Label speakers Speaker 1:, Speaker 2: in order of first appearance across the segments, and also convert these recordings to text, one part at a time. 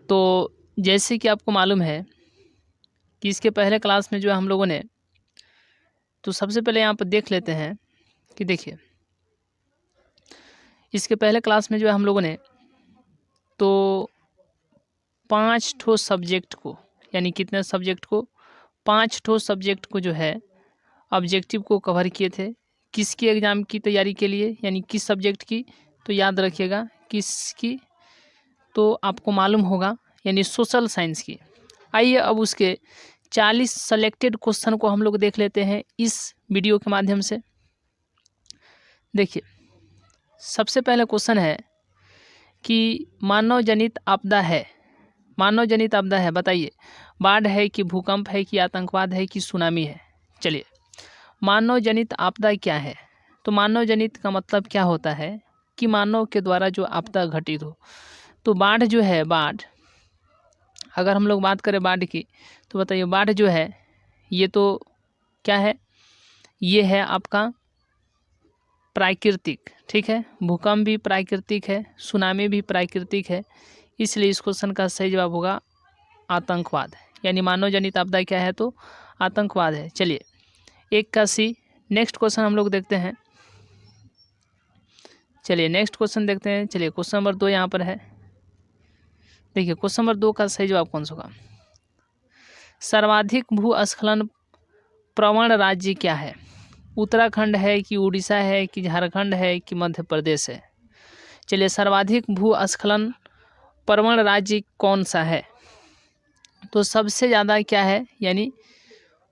Speaker 1: तो जैसे कि आपको मालूम है कि इसके पहले क्लास में जो है हम लोगों ने, तो सबसे पहले यहाँ पर देख लेते हैं कि देखिए इसके पहले क्लास में जो है हम लोगों ने तो 5 ठो सब्जेक्ट को, यानी कितने सब्जेक्ट को, 5 ठो सब्जेक्ट को जो है ऑब्जेक्टिव को कवर किए थे। किसकी एग्ज़ाम की तैयारी के लिए, यानी किस सब्जेक्ट की, तो याद रखिएगा किसकी, तो आपको मालूम होगा यानी सोशल साइंस की। आइए अब उसके 40 सेलेक्टेड क्वेश्चन को हम लोग देख लेते हैं इस वीडियो के माध्यम से। देखिए सबसे पहले क्वेश्चन है कि मानव जनित आपदा है, मानव जनित आपदा है, बताइए बाढ़ है कि भूकंप है कि आतंकवाद है कि सुनामी है। चलिए मानव जनित आपदा क्या है, तो मानव जनित का मतलब क्या होता है कि मानव के द्वारा जो आपदा घटित हो। तो बाढ़ जो है, बाढ़ अगर हम लोग बात करें बाढ़ की, तो बताइए बाढ़ जो है ये तो क्या है, ये है आपका प्राकृतिक, ठीक है। भूकंप भी प्राकृतिक है, सुनामी भी प्राकृतिक है, इसलिए इस क्वेश्चन का सही जवाब होगा आतंकवाद। यानी मानव जनित आपदा क्या है, तो आतंकवाद है। चलिए 1 का सी। नेक्स्ट क्वेश्चन हम लोग देखते हैं। चलिए नेक्स्ट क्वेश्चन देखते हैं। चलिए क्वेश्चन नंबर 2 यहाँ पर है। देखिए क्वेश्चन नंबर 2 का सही जवाब कौन सा होगा। सर्वाधिक भूस्खलन प्रवण राज्य क्या है, उत्तराखंड है कि उड़ीसा है कि झारखंड है कि मध्य प्रदेश है। चलिए सर्वाधिक भूस्खलन प्रवण राज्य कौन सा है, तो सबसे ज़्यादा क्या है, यानी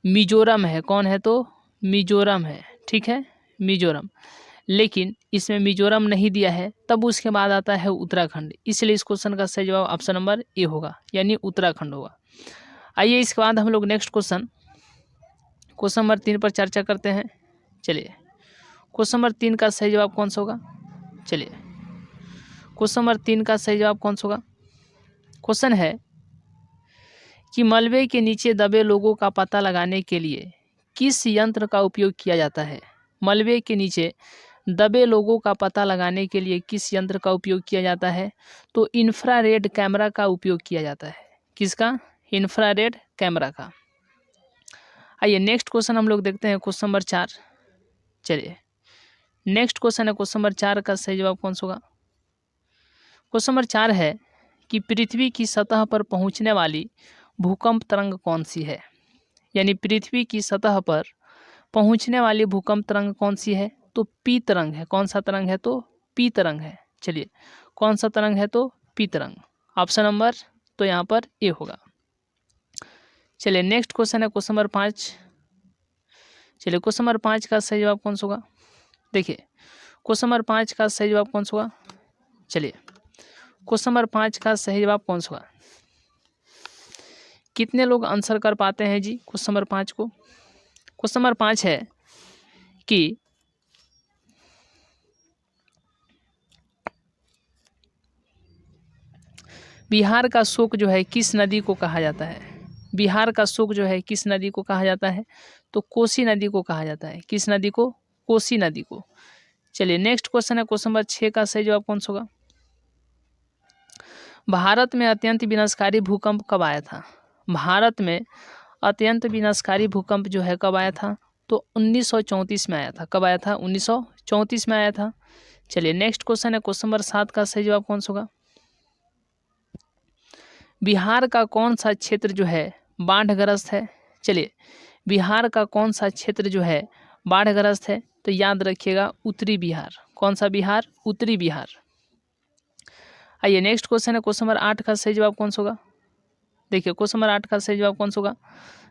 Speaker 1: मिजोरम है। कौन है, तो मिजोरम है, ठीक है, मिजोरम। लेकिन इसमें मिजोरम नहीं दिया है, तब उसके बाद आता है उत्तराखंड, इसलिए इस क्वेश्चन का सही जवाब ऑप्शन नंबर ए होगा, यानी उत्तराखंड होगा। आइए इसके बाद हम लोग नेक्स्ट क्वेश्चन नंबर 3 पर चर्चा करते हैं। चलिए क्वेश्चन नंबर 3 का सही जवाब कौन सा होगा। चलिए क्वेश्चन नंबर 3 का सही जवाब कौन सा होगा। क्वेश्चन है कि मलबे के नीचे दबे लोगों का पता लगाने के लिए किस यंत्र का उपयोग किया जाता है। मलबे के नीचे दबे लोगों का पता लगाने के लिए किस यंत्र का उपयोग किया जाता है, तो इंफ्रारेड कैमरा का उपयोग किया जाता है। किसका, इंफ्रारेड कैमरा का। आइए नेक्स्ट क्वेश्चन हम लोग देखते हैं, क्वेश्चन नंबर 4। चलिए नेक्स्ट क्वेश्चन है क्वेश्चन नंबर 4 का सही जवाब कौन सा होगा। क्वेश्चन नंबर 4 है कि पृथ्वी की सतह पर पहुंचने वाली भूकंप तरंग कौन सी है, यानी पृथ्वी की सतह पर पहुंचने वाली भूकंप तरंग कौन सी है, तो पी तरंग है। कौन सा तरंग है, तो पी तरंग है। चलिए कौन सा तरंग है, तो पी तरंग। ऑप्शन नंबर तो यहाँ पर ए होगा। चलिए नेक्स्ट क्वेश्चन है क्वेश्चन नंबर 5। चलिए क्वेश्चन नंबर 5 का सही जवाब कौन सा होगा। देखिए क्वेश्चन नंबर 5 का सही जवाब कौन सा होगा। चलिए क्वेश्चन नंबर 5 का सही जवाब कौन सा होगा। कितने लोग आंसर कर पाते हैं जी क्वेश्चन नंबर 5 को। क्वेश्चन नंबर 5 है कि बिहार का शोक जो है किस नदी को कहा जाता है। बिहार का शोक जो है किस नदी को कहा जाता है, तो कोसी नदी को कहा जाता है। किस नदी को, कोसी नदी को। चलिए नेक्स्ट क्वेश्चन है क्वेश्चन नंबर 6 का सही जवाब कौन सा होगा। भारत में अत्यंत विनाशकारी भूकंप कब आया था। भारत में अत्यंत विनाशकारी भूकंप जो है कब आया था, तो 1934 में आया था। कब आया था, 1934 में आया था। चलिए नेक्स्ट क्वेश्चन है क्वेश्चन नंबर 7 का सही जवाब कौन सा होगा। बिहार का कौन सा क्षेत्र जो है बाढ़ग्रस्त है। चलिए बिहार का कौन सा क्षेत्र जो है बाढ़ग्रस्त है, तो याद रखिएगा उत्तरी बिहार। कौन सा बिहार, उत्तरी बिहार। आइए नेक्स्ट क्वेश्चन है क्वेश्चन नंबर 8 का सही जवाब कौन सा होगा। देखिए क्वेश्चन नंबर 8 का सही जवाब कौन सा होगा।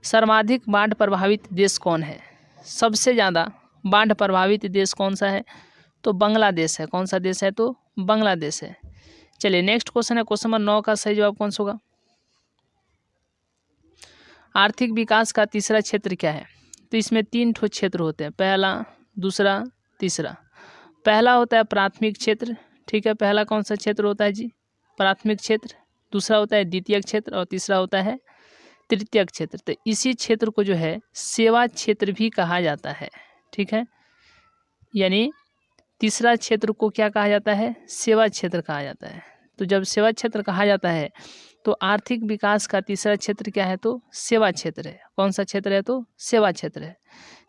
Speaker 1: सर्वाधिक बाढ़ प्रभावित देश कौन है। सबसे ज़्यादा बाढ़ प्रभावित देश कौन सा है, तो बांग्लादेश है। कौन सा देश है, तो बांग्लादेश है। चलिए नेक्स्ट क्वेश्चन है क्वेश्चन नंबर 9 का सही जवाब कौन सा होगा। आर्थिक विकास का तीसरा क्षेत्र क्या है, तो इसमें 3 ठो क्षेत्र होते हैं, पहला, दूसरा, तीसरा। पहला होता है प्राथमिक क्षेत्र, ठीक है। पहला कौन सा क्षेत्र होता है जी, प्राथमिक क्षेत्र। दूसरा होता है द्वितीयक क्षेत्र और तीसरा होता है तृतीयक क्षेत्र। तो इसी क्षेत्र को जो है सेवा क्षेत्र भी कहा जाता है, ठीक है। यानी तीसरा क्षेत्र को क्या कहा जाता है, सेवा क्षेत्र कहा जाता है। तो जब सेवा क्षेत्र कहा जाता है तो आर्थिक विकास का तीसरा क्षेत्र क्या है, तो सेवा क्षेत्र है। कौन सा क्षेत्र है, तो सेवा क्षेत्र है।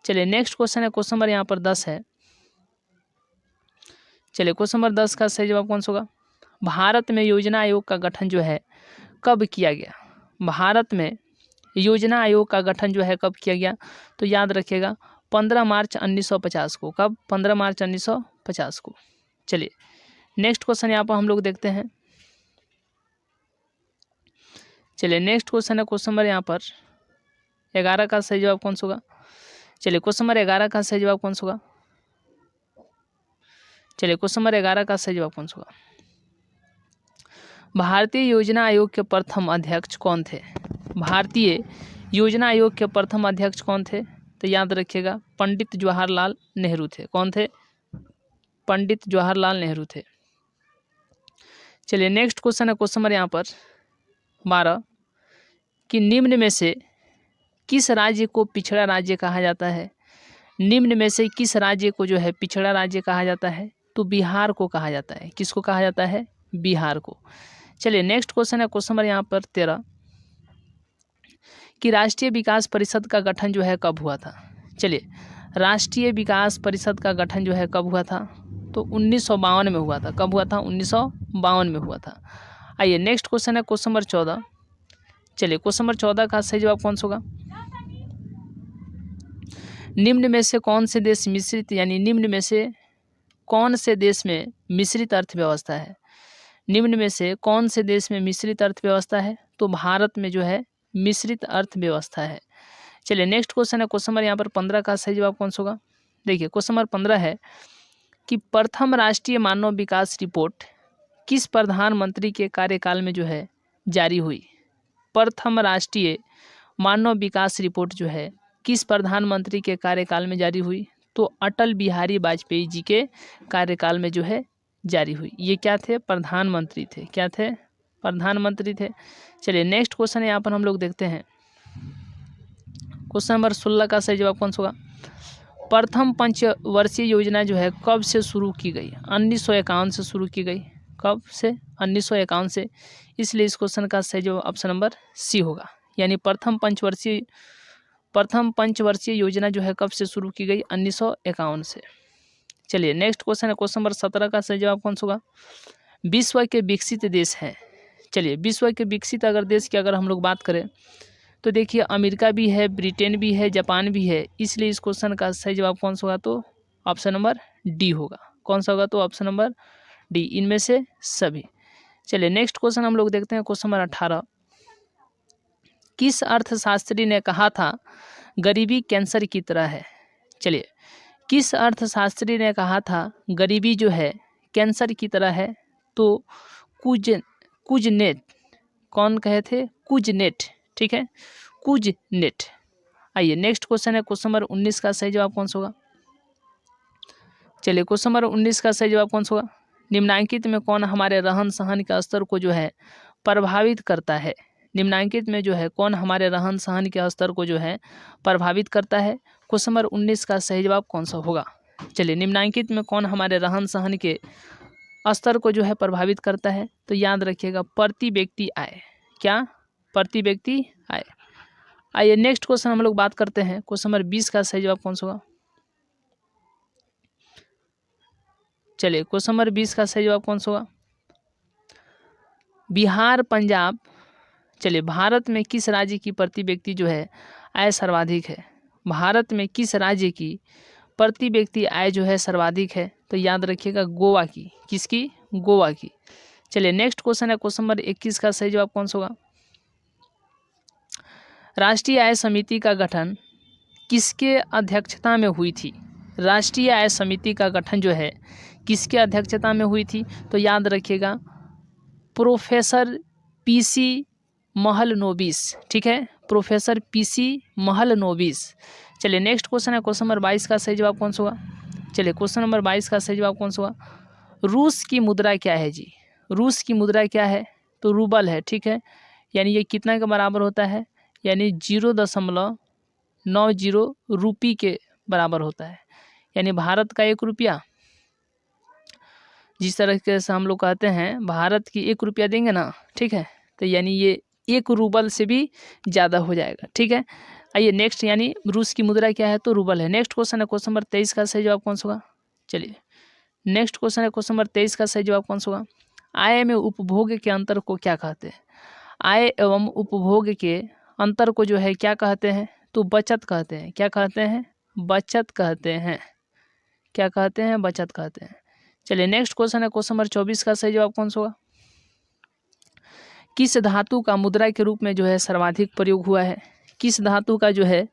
Speaker 1: चलिए नेक्स्ट क्वेश्चन है, क्वेश्चन नंबर यहाँ पर 10 है। चलिए क्वेश्चन नंबर 10 का सही जवाब कौन सा होगा? भारत में योजना आयोग का गठन जो है कब किया गया? भारत में योजना आयोग का गठन जो है कब किया गया? तो याद रखिएगा 15 मार्च 1950 को। कब? 15 मार्च 1950 को। चलिए नेक्स्ट क्वेश्चन यहाँ पर हम लोग देखते हैं। चलिए नेक्स्ट क्वेश्चन है क्वेश्चन नंबर यहाँ पर 11 का सही जवाब कौन सा होगा? चलिए क्वेश्चन नंबर 11 का सही जवाब कौन सा होगा? चलिए क्वेश्चन नंबर 11 का सही जवाब कौन सा होगा? भारतीय योजना आयोग के प्रथम अध्यक्ष कौन थे? भारतीय योजना आयोग के प्रथम अध्यक्ष कौन थे? तो याद रखिएगा पंडित जवाहरलाल नेहरू थे। कौन थे? पंडित जवाहरलाल नेहरू थे। चलिए नेक्स्ट क्वेश्चन है क्वेश्चन नंबर यहाँ पर 12 कि निम्न में से किस राज्य को पिछड़ा राज्य कहा जाता है? निम्न में से किस राज्य को जो है पिछड़ा राज्य कहा जाता है? तो बिहार को कहा जाता है। किसको कहा जाता है? बिहार को। चलिए नेक्स्ट क्वेश्चन है क्वेश्चन नंबर यहाँ पर 13 कि राष्ट्रीय विकास परिषद का गठन जो है कब हुआ था? चलिए राष्ट्रीय विकास परिषद का गठन जो है कब हुआ था? तो 1952 में हुआ था। कब हुआ था? 1952 में हुआ था। आइए नेक्स्ट क्वेश्चन है क्वेश्चन नंबर 14। चलिए क्वेश्चन नंबर 14 का सही जवाब कौन सा होगा? निम्न में से कौन से देश मिश्रित, यानी निम्न में से कौन से देश में मिश्रित अर्थव्यवस्था है? निम्न में से कौन से देश में मिश्रित अर्थव्यवस्था है? तो भारत में जो है मिश्रित अर्थव्यवस्था है। चलिए नेक्स्ट क्वेश्चन है क्वेश्चन नंबर यहाँ पर 15 का सही जवाब कौन सा होगा? देखिए क्वेश्चन नंबर 15 है कि प्रथम राष्ट्रीय मानव विकास रिपोर्ट किस प्रधानमंत्री के कार्यकाल में जो है जारी हुई? प्रथम राष्ट्रीय मानव विकास रिपोर्ट जो है किस प्रधानमंत्री के कार्यकाल में जारी हुई? तो अटल बिहारी वाजपेयी जी के कार्यकाल में जो है जारी हुई। ये क्या थे? प्रधानमंत्री थे। क्या थे? प्रधानमंत्री थे। चलिए नेक्स्ट क्वेश्चन यहाँ पर हम लोग देखते हैं। क्वेश्चन नंबर 16 का सही जवाब कौन सा होगा? प्रथम पंचवर्षीय योजना जो है कब से शुरू की गई? 1951 से शुरू की गई। कब से? 1951 से। इसलिए इस क्वेश्चन का सही जवाब ऑप्शन नंबर सी होगा। यानी प्रथम पंचवर्षीय योजना जो है कब से शुरू की गई? 1951 से। चलिए नेक्स्ट क्वेश्चन है क्वेश्चन नंबर 17 का सही जवाब कौन सा होगा? विश्व के विकसित देश हैं। चलिए विश्व के विकसित अगर देश की अगर हम लोग बात करें तो देखिए अमेरिका भी है, ब्रिटेन भी है, जापान भी है। इसलिए इस क्वेश्चन का सही जवाब कौन सा होगा? तो ऑप्शन नंबर डी होगा। कौन सा होगा? तो ऑप्शन नंबर डी, इनमें से सभी। चलिए नेक्स्ट क्वेश्चन हम लोग देखते हैं क्वेश्चन नंबर 18 किस अर्थशास्त्री ने कहा था गरीबी कैंसर की तरह है? चलिए किस अर्थशास्त्री ने कहा था गरीबी जो है कैंसर की तरह है? तो कुजनेट। कौन कहे थे? कुजनेट। ठीक है, कुजनेट। आइए नेक्स्ट क्वेश्चन है क्वेश्चन नंबर 19 का सही जवाब कौन सा होगा? चलिए क्वेश्चन नंबर 19 का सही जवाब कौन सा होगा? निम्नांकित में कौन हमारे रहन सहन के स्तर को जो है प्रभावित करता है? निम्नांकित में जो है कौन हमारे रहन सहन के स्तर को जो है प्रभावित करता है? क्वेश्चन नंबर 19 का सही जवाब कौन सा होगा? चलिए निम्नांकित में कौन हमारे रहन सहन के स्तर को जो है प्रभावित करता है? तो याद रखिएगा प्रति व्यक्ति आय। क्या? प्रति व्यक्ति आय। आइए नेक्स्ट क्वेश्चन हम लोग बात करते हैं। क्वेश्चन नंबर 20 का सही जवाब कौन सा होगा? चलिए क्वेश्चन नंबर 20 का सही जवाब कौन सा होगा? बिहार, पंजाब। चलिए भारत में किस राज्य की प्रति व्यक्ति जो है आय सर्वाधिक है? भारत में किस राज्य की प्रति व्यक्ति आय जो है सर्वाधिक है? तो याद रखिएगा गोवा की। किसकी? गोवा की। चलिए नेक्स्ट क्वेश्चन है क्वेश्चन नंबर 21 का सही जवाब कौन सा होगा? राष्ट्रीय आय समिति का गठन किसके अध्यक्षता में हुई थी? राष्ट्रीय आय समिति का गठन जो है किसके अध्यक्षता में हुई थी? तो याद रखिएगा प्रोफेसर पीसी महलनोबिस। ठीक है, प्रोफेसर पीसी महलनोबिस। चलिए नेक्स्ट क्वेश्चन है क्वेश्चन नंबर 22 का सही जवाब कौन सा होगा? चलिए क्वेश्चन नंबर 22 का सही जवाब कौन सा होगा? रूस की मुद्रा क्या है जी? रूस की मुद्रा क्या है? तो रूबल है। ठीक है, यानी ये कितना के बराबर होता है? यानी 0.90 रुपये के बराबर होता है। यानी भारत का 1 रुपया जिस तरीके से हम लोग कहते हैं भारत की 1 रुपया देंगे ना, ठीक है, तो यानी ये 1 रूबल से भी ज़्यादा हो जाएगा, ठीक है। आइए नेक्स्ट, यानी रूस की मुद्रा क्या है, तो रूबल है। नेक्स्ट क्वेश्चन है क्वेश्चन नंबर 23 का सही जवाब कौन सा होगा। चलिए नेक्स्ट क्वेश्चन है क्वेश्चन नंबर 23 का सही जवाब कौन सा होगा। आय में उपभोग के अंतर को क्या कहते हैं। आय एवं उपभोग के अंतर को जो है क्या कहते हैं, तो बचत कहते हैं। क्या कहते हैं, बचत कहते हैं। क्या कहते हैं, बचत कहते हैं। चलिए नेक्स्ट क्वेश्चन है क्वेश्चन नंबर 24 का सही जवाब कौन सा होगा। किस धातु का मुद्रा के रूप में जो है सर्वाधिक प्रयोग हुआ है। किस धातु का जो है,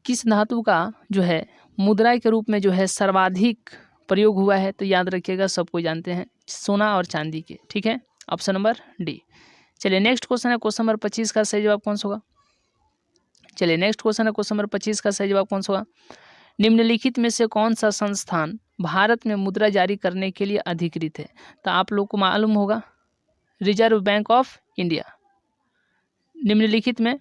Speaker 1: किस धातु का जो है मुद्रा के रूप में जो है सर्वाधिक प्रयोग हुआ है, तो याद रखिएगा, सबको जानते हैं, सोना और चांदी के, ठीक है, ऑप्शन नंबर डी। चलिए नेक्स्ट क्वेश्चन है क्वेश्चन नंबर 25 का सही जवाब कौन सा होगा। चलिए नेक्स्ट क्वेश्चन है क्वेश्चन नंबर 25 का सही जवाब कौन सा होगा। निम्नलिखित में से कौन सा संस्थान भारत में मुद्रा जारी करने के लिए अधिकृत है। तो आप लोग को मालूम होगा रिजर्व बैंक ऑफ इंडिया। निम्नलिखित में,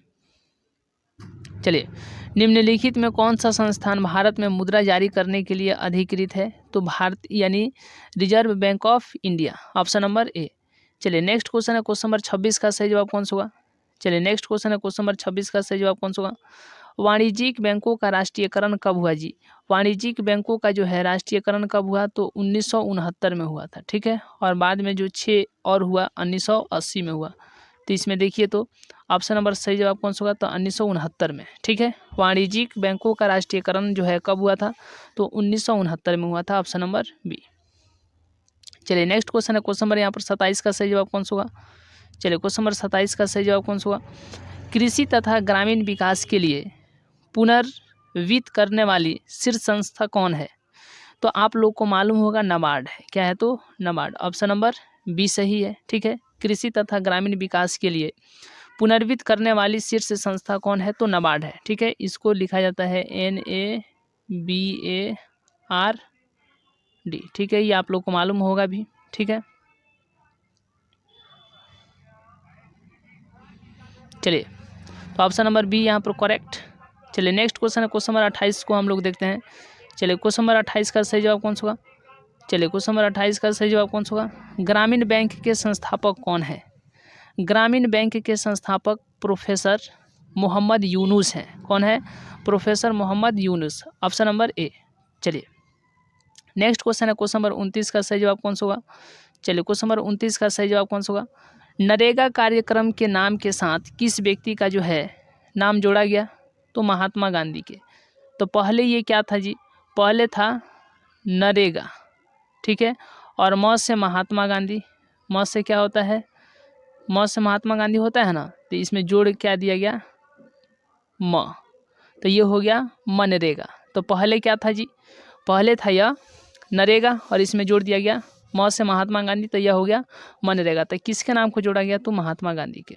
Speaker 1: चलिए निम्नलिखित में कौन सा संस्थान भारत में मुद्रा जारी करने के लिए अधिकृत है, तो भारत यानी reserve bank of India, option number A. चलिए नेक्स्ट क्वेश्चन है क्वेश्चन नंबर 26 का सही जवाब कौन सा होगा। चलिए नेक्स्ट क्वेश्चन है क्वेश्चन नंबर 26 का सही जवाब कौन सा होगा। वाणिज्यिक बैंकों का राष्ट्रीयकरण कब हुआ जी। वाणिज्यिक बैंकों का जो है राष्ट्रीयकरण कब हुआ, तो 1969 में हुआ था, ठीक है, और बाद में जो 6 और हुआ 1980 में हुआ। तो इसमें देखिए तो ऑप्शन नंबर सही जवाब कौन सा होगा, तो 1969 में, ठीक है। वाणिज्यिक बैंकों का राष्ट्रीयकरण जो है कब हुआ था, तो 1969 में हुआ था, ऑप्शन नंबर बी। चलिए नेक्स्ट क्वेश्चन है क्वेश्चन नंबर यहाँ पर 27 का सही जवाब कौन सा होगा। चलिए क्वेश्चन नंबर 27 का सही जवाब कौन सा होगा। कृषि तथा ग्रामीण विकास के लिए पुनर्वित्त करने वाली शीर्ष संस्था कौन है, तो आप लोग को मालूम होगा नाबार्ड है। क्या है, तो नाबार्ड, ऑप्शन नंबर बी सही है, ठीक है। कृषि तथा ग्रामीण विकास के लिए पुनर्वित्त करने वाली शीर्ष संस्था कौन है, तो नाबार्ड है, ठीक है। इसको लिखा जाता है NABARD, ठीक है, ये आप लोग को मालूम होगा भी, ठीक है। चलिए तो ऑप्शन नंबर बी यहाँ पर करेक्ट। चलिए नेक्स्ट क्वेश्चन है क्वेश्चन नंबर 28 को हम लोग देखते हैं। चलिए क्वेश्चन नंबर 28 का सही जवाब कौन सा होगा। चलिए क्वेश्चन नंबर 28 का सही जवाब कौन सा होगा। ग्रामीण बैंक के संस्थापक कौन है। ग्रामीण बैंक के संस्थापक प्रोफेसर मोहम्मद यूनुस हैं। कौन है, professor Mohammad Yunus, option number A. चलिए नेक्स्ट क्वेश्चन है क्वेश्चन नंबर 29 का सही जवाब कौन सा होगा। चलिए क्वेश्चन नंबर 29 का सही जवाब कौन सा होगा। नरेगा कार्यक्रम के नाम के साथ किस व्यक्ति का जो है नाम जोड़ा गया, तो महात्मा गांधी के। तो पहले ये क्या था जी, पहले था नरेगा, ठीक है, और म से महात्मा गांधी, म से क्या होता है, म से महात्मा गांधी होता है ना, तो इसमें जोड़ क्या दिया गया, म, तो ये हो गया मनरेगा। तो पहले क्या था जी, पहले था यह नरेगा और इसमें जोड़ दिया गया म से महात्मा गांधी, तो यह हो गया मनरेगा। तो किसके नाम को जोड़ा गया, तो महात्मा गांधी के।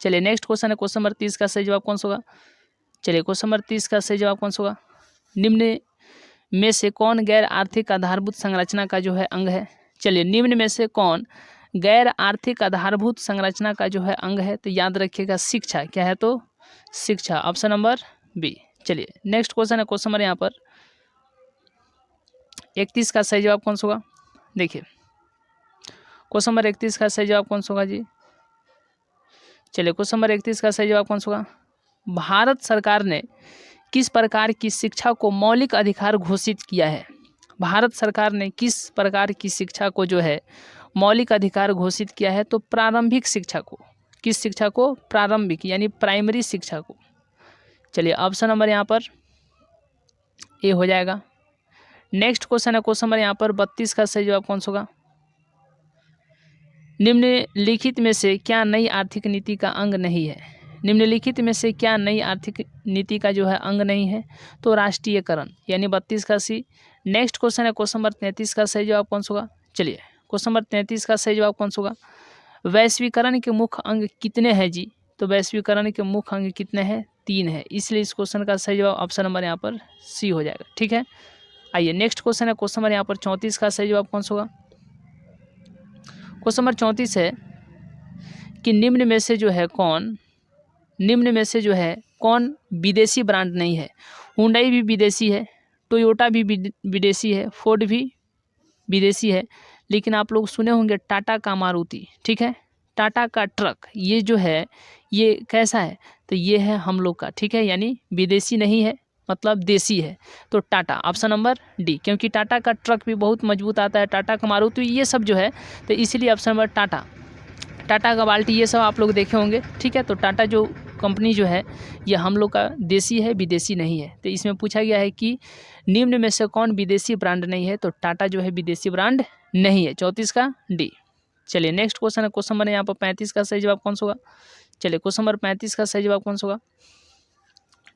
Speaker 1: चलिए नेक्स्ट क्वेश्चन है क्वेश्चन नंबर 30 का सही जवाब कौन सा होगा। चलिए क्वेश्चन नंबर 30 का सही जवाब कौन सा होगा। निम्न में से कौन गैर आर्थिक आधारभूत संरचना का जो है अंग है। चलिए निम्न में से कौन गैर आर्थिक आधारभूत संरचना का जो है अंग है, तो याद रखिएगा शिक्षा। क्या है, तो शिक्षा, ऑप्शन नंबर बी। चलिए नेक्स्ट क्वेश्चन है क्वेश्चन नंबर यहाँ पर 31 का सही जवाब कौन सा होगा। देखिए क्वेश्चन नंबर 31 का सही जवाब कौन सा होगा जी। चलिए क्वेश्चन नंबर 31 का सही जवाब कौन सा होगा। भारत सरकार ने किस प्रकार की शिक्षा को मौलिक अधिकार घोषित किया है। भारत सरकार ने किस प्रकार की शिक्षा को जो है मौलिक अधिकार घोषित किया है, तो प्रारंभिक शिक्षा को। किस शिक्षा को, प्रारंभिक यानी प्राइमरी शिक्षा को। चलिए ऑप्शन नंबर यहाँ पर ए हो जाएगा। नेक्स्ट क्वेश्चन है क्वेश्चन नंबर यहाँ पर 32 का सही जवाब कौन सा होगा। निम्नलिखित में से क्या नई आर्थिक नीति का अंग नहीं है। निम्नलिखित में से क्या नई आर्थिक नीति का जो है अंग नहीं है, तो राष्ट्रीयकरण, यानी 32 का सी। नेक्स्ट क्वेश्चन है क्वेश्चन नंबर 33 का सही जवाब कौन सा होगा। चलिए क्वेश्चन नंबर 33 का सही जवाब कौन सा होगा। वैश्वीकरण के मुख्य अंग कितने हैं जी, तो वैश्वीकरण के मुख्य अंग कितने हैं, 3 है, इसलिए इस क्वेश्चन का सही जवाब ऑप्शन नंबर यहाँ पर सी हो जाएगा, ठीक है। आइए नेक्स्ट क्वेश्चन है क्वेश्चन नंबर यहाँ पर 34 का सही जवाब कौन सा होगा। क्वेश्चन नंबर 34 है कि निम्न में से जो है कौन विदेशी ब्रांड नहीं है। हुंडई भी विदेशी है, टोयोटा भी विदेशी है, फोर्ड भी विदेशी है। लेकिन आप लोग सुने होंगे टाटा का मारुति, ठीक है, टाटा का ट्रक, ये जो है ये कैसा है, तो ये है हम लोग का, ठीक है, यानी विदेशी नहीं है, मतलब देसी है। तो टाटा, ऑप्शन नंबर डी, क्योंकि टाटा का ट्रक भी बहुत मजबूत आता है, टाटा का मारुति, ये सब जो है, तो इसीलिए ऑप्शन नंबर टाटा, टाटा का बाल्टी, ये सब आप लोग देखे होंगे, ठीक है। तो टाटा जो कंपनी जो है ये हम लोग का देसी है, विदेशी नहीं है। तो इसमें पूछा गया है कि निम्न में से कौन विदेशी ब्रांड नहीं है, तो टाटा जो है विदेशी ब्रांड नहीं है, 34 का डी। चलिए नेक्स्ट क्वेश्चन है, क्वेश्चन नंबर यहाँ पर 35 का सही जवाब कौन सा होगा। चलिए क्वेश्चन नंबर 35 का सही जवाब कौन सा होगा।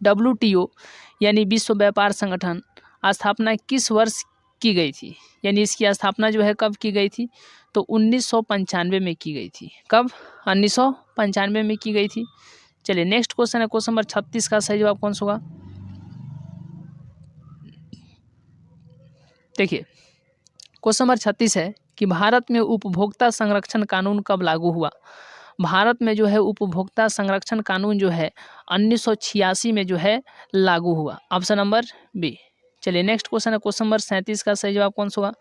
Speaker 1: WTO यानी विश्व व्यापार संगठन स्थापना किस वर्ष की गई थी, यानी इसकी स्थापना जो है कब की गई थी, तो 1995 में की गई थी। कब, 1995 में की गई थी। चलिए नेक्स्ट क्वेश्चन है, क्वेश्चन नंबर 36 का सही जवाब कौन सा होगा। देखिए क्वेश्चन नंबर 36 है कि भारत में उपभोक्ता संरक्षण कानून कब लागू हुआ। भारत में जो है उपभोक्ता संरक्षण कानून जो है 1986 में जो है लागू हुआ, ऑप्शन नंबर बी। चलिए नेक्स्ट क्वेश्चन है, क्वेश्चन नंबर 37 का सही जवाब कौन सा होगा।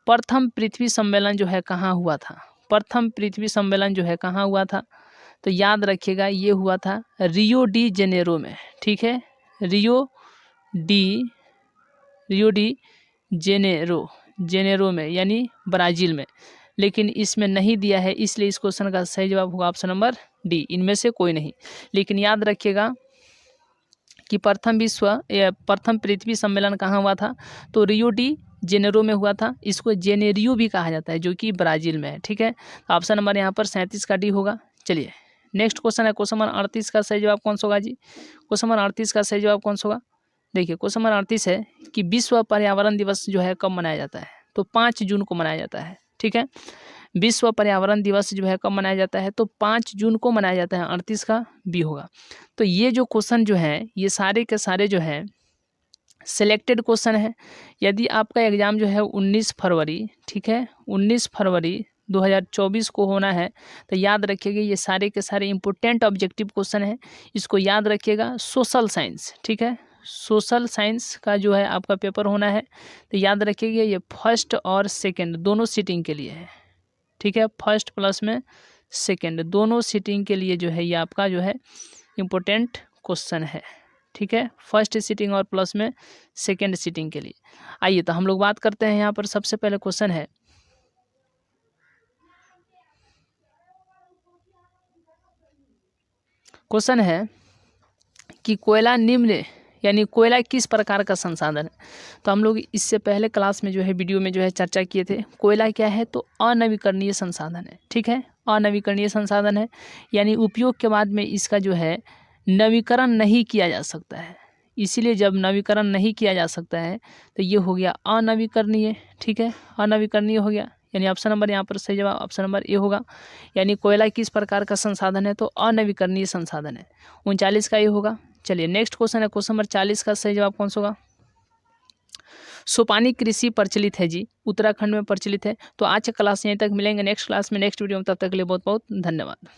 Speaker 1: प्रथम पृथ्वी सम्मेलन जो है कहाँ हुआ था, प्रथम पृथ्वी सम्मेलन जो है कहाँ हुआ था, तो याद रखिएगा ये हुआ था रियो डी जेनेरो में, ठीक है, रियो डी जेनेरो में, यानी ब्राज़ील में। लेकिन इसमें नहीं दिया है, इसलिए इस क्वेश्चन का सही जवाब होगा ऑप्शन नंबर डी, इनमें से कोई नहीं। लेकिन याद रखिएगा कि प्रथम पृथ्वी सम्मेलन कहाँ हुआ था, तो रियो डी जेनेरो में हुआ था। इसको जेनेरियो भी कहा जाता है, जो कि ब्राज़ील में है, ठीक है। तो ऑप्शन नंबर यहाँ पर 37 का डी होगा। चलिए नेक्स्ट क्वेश्चन है, क्वेश्चन नंबर 38 का सही जवाब कौन सा होगा जी। क्वेश्चन नंबर 38 का सही जवाब कौन सा होगा। देखिए क्वेश्चन नंबर 38 है कि विश्व पर्यावरण दिवस जो है कब मनाया जाता है, तो 5 जून को मनाया जाता है, ठीक है। विश्व पर्यावरण दिवस जो है कब मनाया जाता है, तो 5 जून को मनाया जाता है, 38 का बी होगा। तो ये जो क्वेश्चन जो है ये सारे के सारे जो है सिलेक्टेड क्वेश्चन है। यदि आपका एग्ज़ाम जो है 19 फरवरी, ठीक है, 19 फरवरी 2024 को होना है, तो याद रखिएगा ये सारे के सारे इंपॉर्टेंट ऑब्जेक्टिव क्वेश्चन है, इसको याद रखिएगा। सोशल साइंस, ठीक है, सोशल साइंस का जो है आपका पेपर होना है, तो याद रखिएगा ये फर्स्ट और सेकंड दोनों सीटिंग के लिए है, ठीक है, फर्स्ट प्लस में सेकंड दोनों सीटिंग के लिए जो है ये आपका जो है इम्पोर्टेंट क्वेश्चन है, ठीक है, फर्स्ट सीटिंग और प्लस में सेकंड सीटिंग के लिए। आइए तो हम लोग बात करते हैं, यहाँ पर सबसे पहले क्वेश्चन है, क्वेश्चन है कि कोयला निम्न यानी कोयला किस प्रकार का संसाधन है। तो हम लोग इससे पहले क्लास में जो है वीडियो में जो है चर्चा किए थे, कोयला क्या है, तो अनवीकरणीय संसाधन है, ठीक है, अनवीकरणीय संसाधन है, यानी उपयोग के बाद में इसका जो है नवीकरण नहीं किया जा सकता है। इसीलिए जब नवीकरण नहीं किया जा सकता है तो ये हो गया अनवीकरणीय, ठीक है, अनवीकरणीय हो गया, यानी ऑप्शन नंबर यहाँ पर सही जवाब ऑप्शन नंबर ए होगा। यानी कोयला किस प्रकार का संसाधन है, तो अनवीकरणीय संसाधन है, 39 का ये होगा। चलिए नेक्स्ट क्वेश्चन है, क्वेश्चन नंबर 40 का सही जवाब कौन सा होगा। सोपानी कृषि प्रचलित है जी, उत्तराखंड में प्रचलित है। तो आज के क्लास यहीं तक, मिलेंगे नेक्स्ट क्लास में नेक्स्ट वीडियो में, तब तक के लिए बहुत बहुत धन्यवाद।